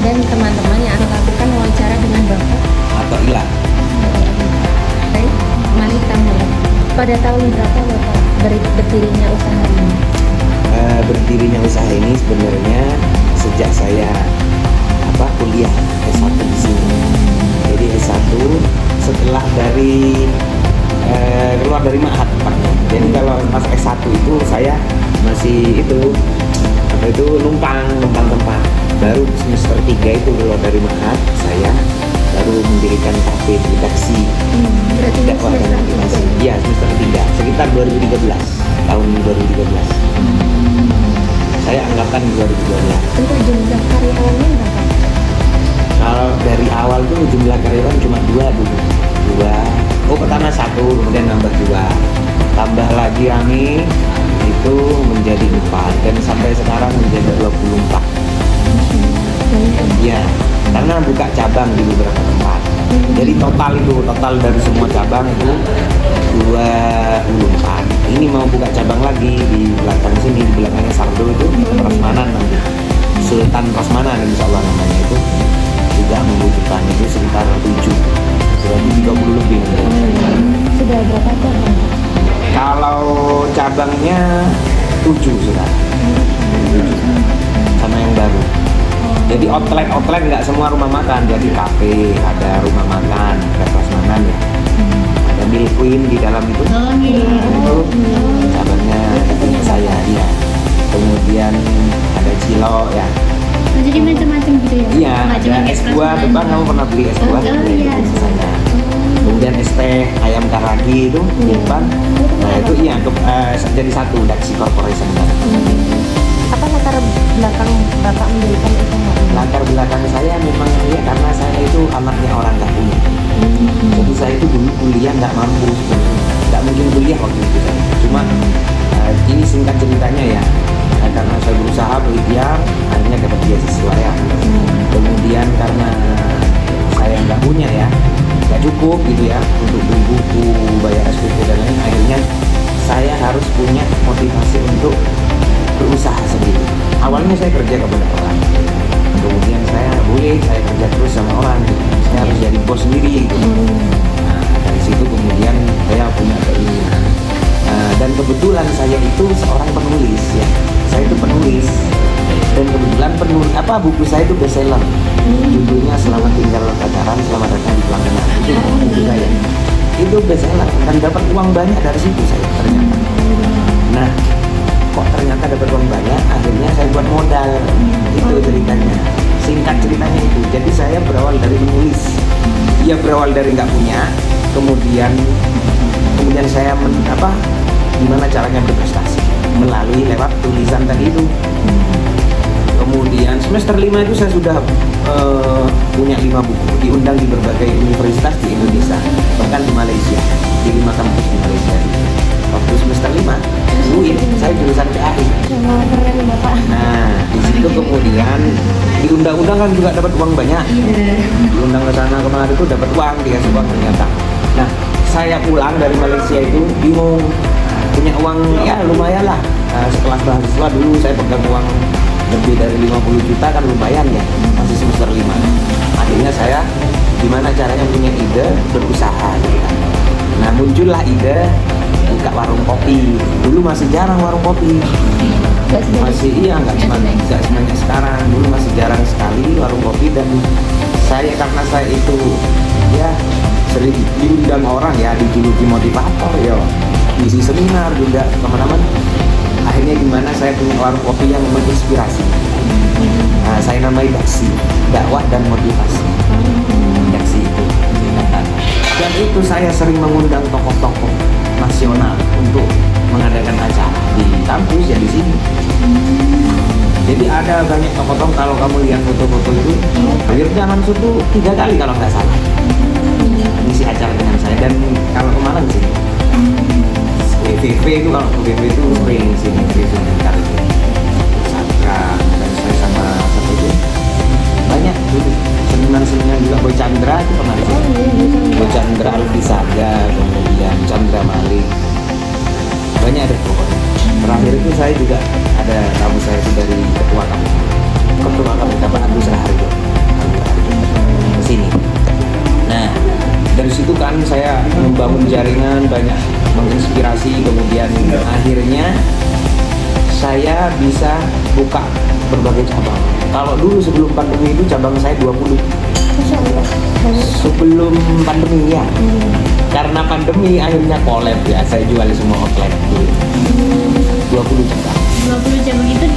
dan teman-teman yang akan melakukan wawancara dengan Bapak atau hilang. baik Malika Mulak. Pada tahun berapa Bapak berdirinya usaha ini? Berdirinya usaha ini sebenarnya sejak saya kuliah S1 di sini. Jadi S1 setelah dari keluar dari Ma'had tepatnya. Jadi kalau pas S1 itu saya masih numpang tempat. Baru semester 3 itu keluar dari Ma'had, saya baru mendirikan kafe redaksi. Berarti ini dakwah dan semester motivasi. tiga. Iya, semester 3 sekitar 2013, tahun 2013. Saya angkatan 2012. Untuk jumlah karyawannya berapa? Kalau dari awal tuh jumlah karyawan cuma 2 dulu. Pertama 1, kemudian nambah 2. Tambah lagi Rami itu menjadi 4 dan sampai sekarang menjadi 24. Ya, karena buka cabang di beberapa tempat. Jadi total dari semua cabang itu 24. Ini mau buka cabang lagi di belakang sini, di belakangnya Sardo itu Prasmanan nanti. Sultan Prasmanan insya Allah namanya itu juga membutuhkan itu sekitar 7, berarti 30 lebih. Sudah berapa cabang? Kalau cabangnya 7 sudah, 7 sama yang baru. Jadi outlet nggak semua rumah makan, jadi kafe, ada rumah makan, ada prasmanan ya, ada Milk Queen di dalam itu, itu cabangnya punya saya ya. Kemudian ada Cilo ya. Jadi macam-macam gitu ya? Iya, ada es buah, Bang, kamu pernah beli es buah? Iya. Saya. Kemudian es teh ayam karagi itu di depan. Nah itu jadi satu Daxi Corporation. Apa latar belakang Bapak mendirikan usaha ini? Latar belakang saya memang ya karena saya itu anaknya orang nggak punya. Jadi saya itu dulu kuliah nggak mampu sebenarnya, nggak mungkin kuliah waktu itu saya. Cuma ini singkat ceritanya ya. Karena saya berusaha berikhtiar, akhirnya dapat beasiswa ya. Kemudian karena saya nggak punya ya, nggak cukup gitu ya untuk beli buku, bayar SPP dan lain, akhirnya saya harus punya motivasi untuk berusaha sendiri. Awalnya saya kerja kepada orang, kemudian saya kerja terus sama orang, gitu. Saya harus jadi bos sendiri gitu. Nah, dari situ kemudian saya punya keinginan. Dan kebetulan saya itu seorang penulis ya. Saya itu penulis dan kebetulan buku saya itu bestseller. Judulnya Selamat Tinggal Pacaran, Selamat Datang di Pelangganan. Itu buku saya. Itu bestseller dan dapat uang banyak dari situ saya ternyata. Nah, kok ternyata dapat uang banyak, akhirnya saya buat modal. Itu ceritanya. Singkat ceritanya itu. Jadi saya berawal dari menulis. Dia berawal dari nggak punya, kemudian saya gimana caranya berprestasi melalui lewat tulisan tadi itu. Kemudian semester 5 itu saya sudah punya 5 buku, diundang di berbagai universitas di Indonesia, bahkan di Malaysia, di 5 kampus di Malaysia. Waktu semester 5 UIN, saya jurusan PAI. Keren Bapak. Nah, di situ kemudian diundang-undang kan juga dapat uang banyak. Diundang ke sana kemari itu dapat uang, dikasih uang ternyata. Nah, saya pulang dari Malaysia itu bingung, punya uang ya lumayan lah. Sekelas mahasiswa dulu saya pegang uang lebih dari 50 juta kan lumayan ya, masih semester 5. Akhirnya saya gimana caranya punya ide berusaha gitu kan. Nah, muncullah ide buka warung kopi. Dulu masih jarang warung kopi. Nggak sebanyak sekarang. Dulu masih jarang sekali warung kopi, dan karena saya itu ya sering diundang orang ya, dijuluki motivator ya, isi seminar juga kemana-mana. Akhirnya gimana saya punya warung kopi yang menginspirasi. Nah, saya namai Daxi, dakwah dan motivasi. Daxi itu. Dan itu saya sering mengundang tokoh-tokoh nasional untuk mengadakan acara di kampus ya di sini. Jadi ada banyak tokoh-tokoh, kalau kamu lihat foto-foto itu, Wirja Mansur itu 3 kali kalau nggak salah ngisi acara dengan saya, dan kalau kemarin sih WVV itu, kalau WVV itu sering sini kali itu Sandra, dan saya sama satu itu banyak dulu seniman-seniman juga, Boy Chandra itu kemarin sih. Boy Chandra, Alfi Saga, kemudian Chandra Malik, banyak ada pokoknya. Terakhir itu saya juga ada tamu saya itu dari ketua kami Bapak Agus Raharjo. jaringan, banyak menginspirasi. Kemudian akhirnya saya bisa buka berbagai cabang. Kalau dulu sebelum pandemi itu cabang saya 20. Masya Allah. Banyak. Sebelum pandemi ya. Karena pandemi akhirnya collab ya, saya jual semua outlet dulu. 20 cabang. 20 cabang itu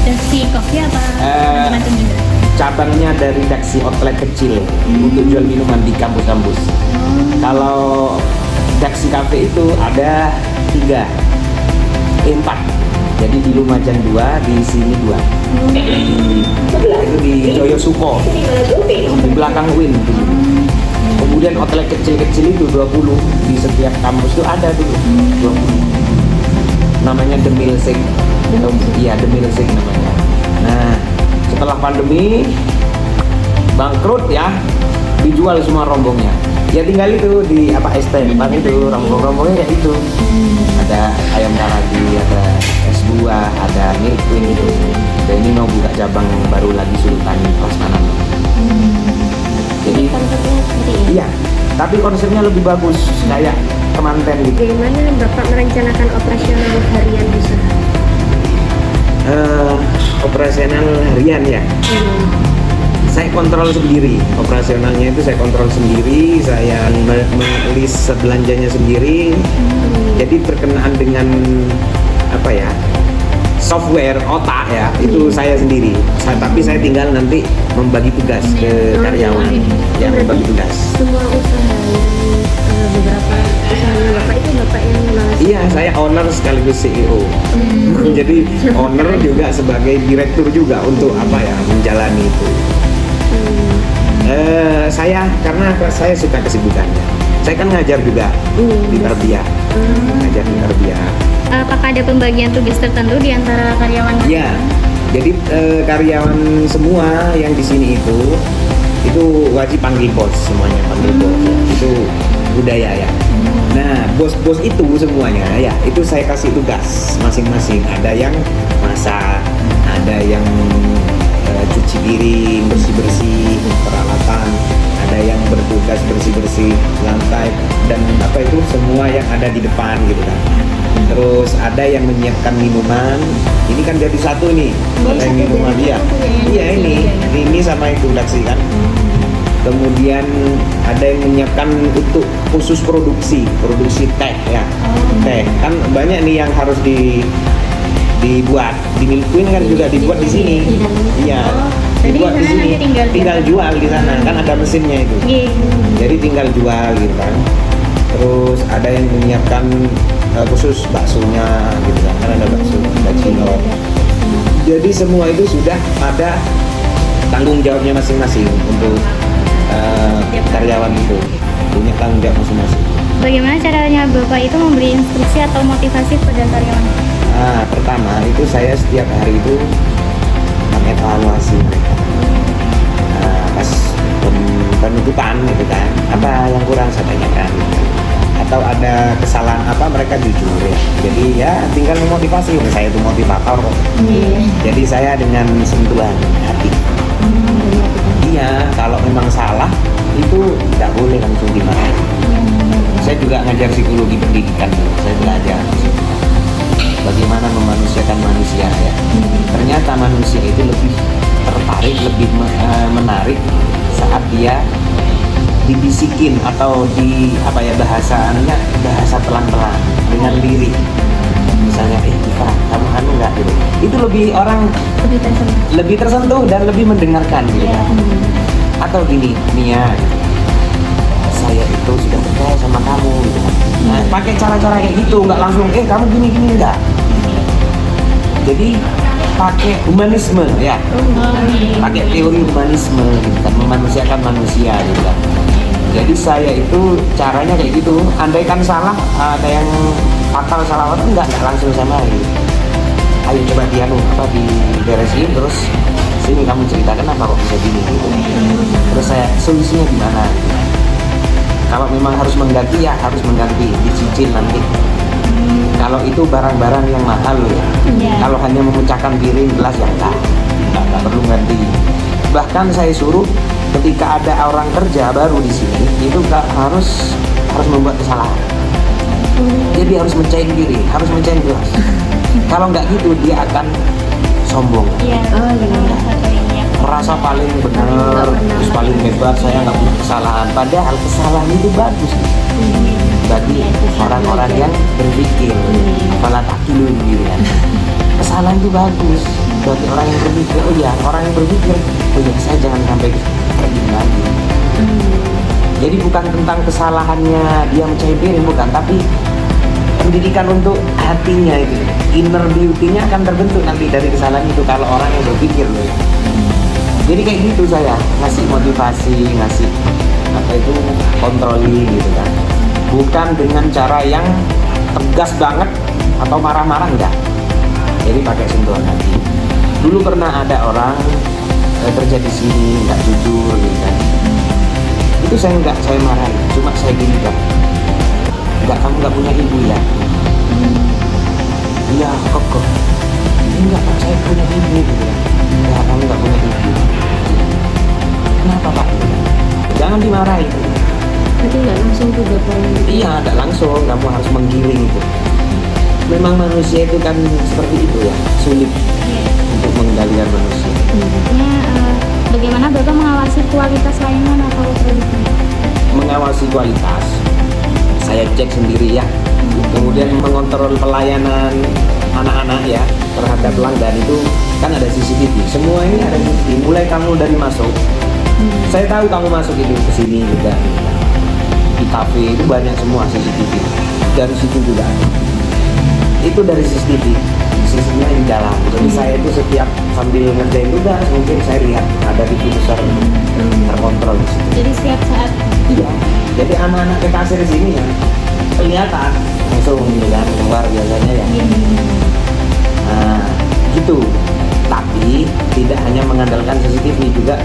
dari kopi apa macam juga? Cabangnya dari Daxi outlet kecil untuk jual minuman di kampus-kampus. Kalau Daxi Cafe itu ada 4. Jadi di Lumajang 2, di sini 2. Itu di Joyosuko, di belakang Win. Kemudian outlet kecil-kecil itu 20 di setiap kampus itu ada dulu 20. Namanya The Milkshake. Iya, The Milkshake namanya. Nah, setelah pandemi bangkrut ya, dijual semua rombongnya. Ya tinggal itu di es teh itu rombong-rombongnya kayak itu. Ada ayam kaladi, ada es buah, ada milk queen gitu. Dan ini mau buka cabang baru lagi Sultan Prasmanan. Jadi Konsepnya seperti ini. iya, tapi konsepnya lebih bagus kayak kemanten gitu. Bagaimana Bapak merencanakan operasional harian usaha? Operasional harian ya. Saya kontrol sendiri, operasionalnya itu saya kontrol sendiri, saya melis belanjanya sendiri. Jadi berkenaan dengan apa ya, software otak ya, itu saya sendiri. Tapi saya tinggal nanti membagi tugas ke karyawan, ya membagi tugas. Semua usaha yang beberapa usahanya Bapak itu Bapak yang mengawasi. Iya, saya owner sekaligus CEO. Jadi owner juga sebagai direktur juga untuk apa ya, menjalani itu. Karena saya suka kesibukannya. Saya kan ngajar juga di tarbiyah, ngajar di tarbiyah. Apakah ada pembagian tugas tertentu di antara karyawan? Iya, jadi karyawan semua yang di sini itu wajib panggil bos, semuanya panggil bos. Itu budaya ya. Nah, bos-bos itu semuanya ya, itu saya kasih tugas masing-masing. Ada yang masak, ada yang cuci piring, bersih-bersih peralatan, ada yang bertugas bersih-bersih lantai dan apa itu semua yang ada di depan gitu kan. Terus ada yang menyiapkan minuman. Ini kan jadi satu nih, yang minuman dia. Iya ini sama itu Daxi kan. Kemudian ada yang menyiapkan untuk khusus produksi teh ya. Teh kan banyak nih yang harus dibuat di Milk Queen kan juga dibuat di sini. Iya. Dibuat di sini. Tinggal jual di sana kan ada mesinnya itu. Jadi tinggal jual gitu kan. Terus ada yang menyiapkan khusus baksonya gitu kan ada bakso cilok. Jadi semua itu sudah ada tanggung jawabnya masing-masing untuk karyawan itu punya tanggung jawab masing-masing. Bagaimana caranya Bapak itu memberi instruksi atau motivasi kepada karyawan? Nah, pertama itu saya setiap hari itu mengevaluasi mereka. Nah, pas penutupan gitu kan, apa yang kurang saya tanyakan. Atau ada kesalahan apa mereka jujur ya. Jadi ya tinggal memotivasi. Saya itu motivator kok. Jadi saya dengan sentuhan hati. Iya, kalau memang salah itu tidak boleh langsung dimarahin. Saya juga ngajar psikologi pendidikan, saya belajar bagaimana memanusiakan manusia ya. Ternyata manusia itu lebih tertarik, lebih menarik saat dia dibisikin atau apa ya bahasanya bahasa pelan-pelan dengan lirik. Misalnya, Iva, kamu anu nggak gitu. Itu orang lebih tersentuh dan lebih mendengarkan gitu. Atau gini, Nia, saya itu sudah percaya sama kamu gitu kan. Nah, pakai cara-cara kayak gitu, nggak langsung kamu gini enggak. Jadi pakai humanisme ya. Pakai teori humanisme gitu kan, memanusiakan manusia gitu kan. Jadi saya itu caranya kayak gitu. Andaikan salah, ada yang fatal salah orang enggak langsung sama gitu. Ayo coba diberesin terus sini kamu cerita kenapa kok bisa gini gitu. Terus saya solusinya gimana gitu. Kalau memang harus mengganti ya harus mengganti, dicicil nanti. Kalau itu barang-barang yang mahal ya. Kalau hanya memecahkan piring gelas ya enggak perlu ganti. Bahkan saya suruh ketika ada orang kerja baru di sini itu harus membuat kesalahan. Jadi harus mencahin diri, harus mencahin gelas. Kalau nggak gitu dia akan sombong, Iya. Oh, iya. Salah satu ini ya. merasa paling benar, Nggak pernah. terus paling hebat, saya nggak punya kesalahan. Padahal kesalahan itu bagus bagi orang-orang yang berpikir, kepala takilun gitu kan. Kesalahan itu bagus bagi orang yang berpikir. Oh ya, orang yang berpikir, oh ya saya jangan sampai kayak gini lagi. Jadi bukan tentang kesalahannya dia mencapai piring, bukan, tapi pendidikan untuk hatinya itu, inner beauty-nya akan terbentuk nanti dari kesalahan itu kalau orang yang berpikir loh ya. Jadi kayak gitu saya ngasih motivasi, ngasih apa itu controlling gitu kan. Bukan dengan cara yang tegas banget atau marah-marah, enggak. Jadi pakai sentuhan hati. Dulu pernah ada orang kerja di sini nggak jujur gitu kan. Itu saya marahin, cuma saya gini kan. Enggak, kamu nggak punya ibu ya? Iya, kok. Enggak, Pak, saya punya ibu gitu kan. Enggak, kamu nggak punya ibu. Kenapa, Pak? Jangan dimarahin. Tapi nggak langsung tuh poin. Iya, nggak langsung, kamu harus menggiring itu. Memang manusia itu kan seperti itu ya, sulit untuk mengendalikan manusia. Bagaimana Bapak mengawasi kualitas layanan atau produk? Mengawasi kualitas, saya cek sendiri ya. Kemudian mengontrol pelayanan anak-anak ya terhadap pelanggan itu kan ada CCTV. Semua ini ada CCTV. Mulai kamu dari masuk, saya tahu kamu masuk itu ke sini juga. Di kafe itu banyak semua CCTV. Dari situ juga ada. Itu dari CCTV. Sisinya di dalam. Jadi saya itu setiap sambil ngerjain tugas mungkin saya lihat ada TV besar terkontrol di situ. Jadi setiap saat Iya. Jadi anak-anak ke kasir sini ya kelihatan langsung gitu kan keluar biasanya ya. Nah, gitu. Tapi tidak hanya mengandalkan CCTV juga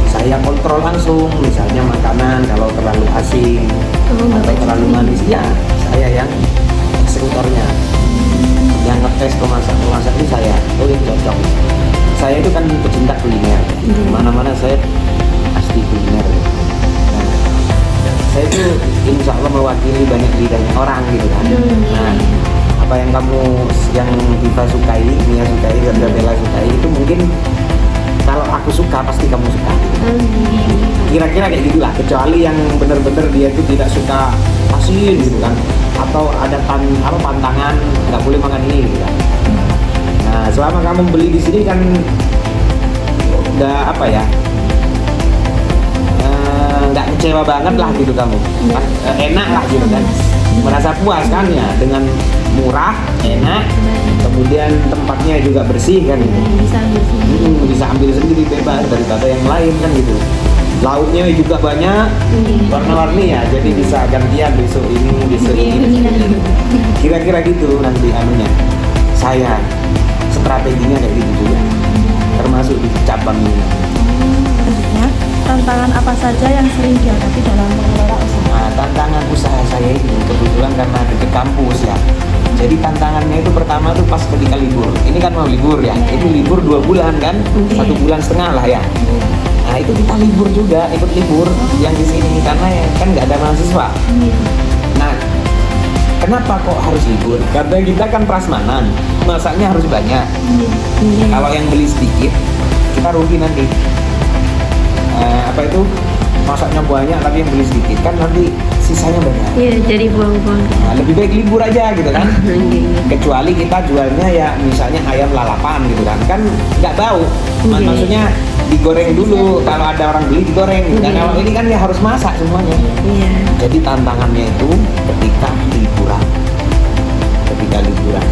saya kontrol langsung, misalnya makanan kalau terlalu asin atau terlalu manis, ya saya yang eksekutornya. Yang ngetes pemasak itu saya, oh ini cocok. Saya itu kan pecinta kuliner, mana-mana saya pasti kuliner. Nah, saya itu insya Allah mewakili banyak lidahnya orang gitu kan. Nah, apa yang yang Diva sukai, Mia sukai, Gabriela sukai itu mungkin kalau aku suka pasti kamu suka. Kira-kira kayak gitulah. Kecuali yang benar-benar dia itu tidak suka asin gitu kan, atau ada pantangan nggak boleh makan ini gitu kan. Nah, selama kamu beli di sini kan udah apa ya, nggak kecewa banget lah gitu kamu. Enak lah gitu kan, merasa puas kan ya dengan murah, enak, kemudian tempatnya juga bersih kan gitu. Bisa ambil sendiri bebas daripada yang lain kan gitu. Lauknya juga banyak, warna-warni ya, jadi bisa gantian besok ini, besok ini. Kira-kira gitu nanti anunya. Saya strateginya kayak gitu juga, termasuk di cabang ini. Selanjutnya, tantangan apa saja yang sering dihadapi dalam mengelola usaha? Nah, tantangan usaha saya ini kebetulan karena dekat kampus ya. Jadi tantangannya itu pertama tuh pas ketika libur. Ini kan mau libur ya. Itu libur 2 bulan kan, 1,5 bulan lah ya. Nah itu kita libur juga, ikut libur yang di sini karena ya, kan nggak ada mahasiswa. Nah, kenapa kok harus libur? Karena kita kan prasmanan, masaknya harus banyak. Kalau yang beli sedikit, kita rugi nanti. Apa itu? Masaknya banyak tapi yang beli sedikit kan nanti sisanya banyak. Iya, jadi buang-buang. Nah, lebih baik libur aja gitu kan. Kecuali kita jualnya ya misalnya ayam lalapan gitu kan nggak bau. Maksudnya digoreng dulu, kalau ada orang beli digoreng gitu kan. Kalau ini kan ya harus masak semuanya. Iya. Jadi tantangannya itu ketika liburan.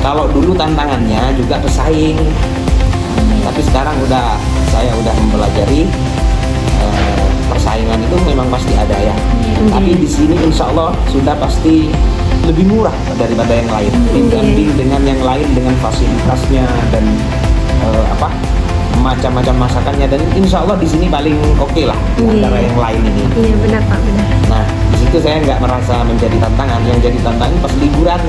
Kalau dulu tantangannya juga pesaing, tapi sekarang saya udah mempelajari persaingan itu memang pasti ada ya. Tapi di sini insya Allah sudah pasti lebih murah daripada yang lain. Dibanding dengan yang lain dengan fasilitasnya dan macam-macam masakannya, dan insya Allah di sini paling oke lah di antara yang lain ini. Iya benar Pak, benar. Nah di situ saya nggak merasa menjadi tantangan. Yang jadi tantangan pas liburan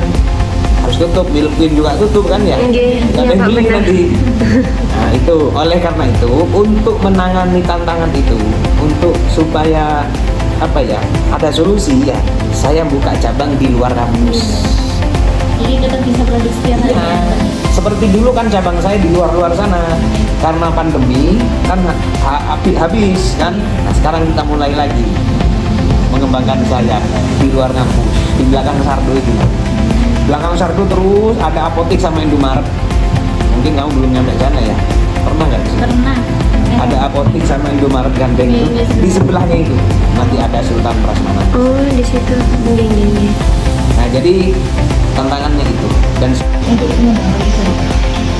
harus tutup, Milk Queen juga tutup kan ya. Nggak ada yang beli nanti. Nah itu oleh karena itu untuk menangani tantangan itu, untuk supaya apa ya, ada solusi ya, saya buka cabang di luar kampus. Jadi tetap bisa produksi tiap hari. Ya, seperti dulu kan cabang saya di luar sana, karena pandemi kan habis kan. Nah, sekarang kita mulai lagi mengembangkan saya di luar kampus, di belakang Sardo itu. Belakang Sardo terus ada apotek sama Indomaret. Mungkin kamu belum nyampe sana ya? Pernah nggak sih? Pernah. Ada apotek sama Indomaret gandeng itu. Iya, Di sebelahnya itu nanti ada Sultan Prasmanan. Oh, di situ. Gini. Nah, jadi tantangannya itu. Dan Untuk mengembangkan itu.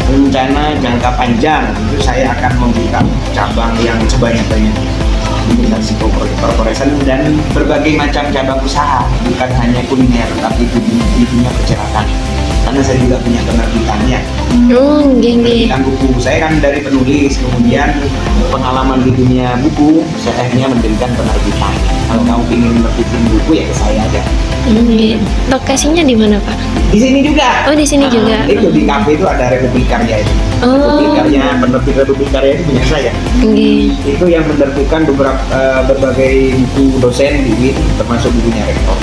rencana jangka panjang itu saya akan membuka cabang yang sebanyak-banyaknya di Meksiko Corporation dan berbagai macam cabang usaha, bukan hanya kuliner tapi di dunia percetakan, karena saya juga punya penerbitannya. Oh, gini. Penerbitan buku saya kan dari penulis, kemudian pengalaman di dunia buku saya akhirnya mendirikan penerbitan. Kalau kamu ingin menerbitin buku ya ke saya aja. Lokasinya di mana, Pak? Di sini juga. Oh, di sini juga. Itu di kafe itu ada Republik Karya itu. Oh. Republik Karya, penerbit Republik Karya itu punya saya. Itu yang menerbitkan berbagai buku dosen di UIN, termasuk bukunya rektor.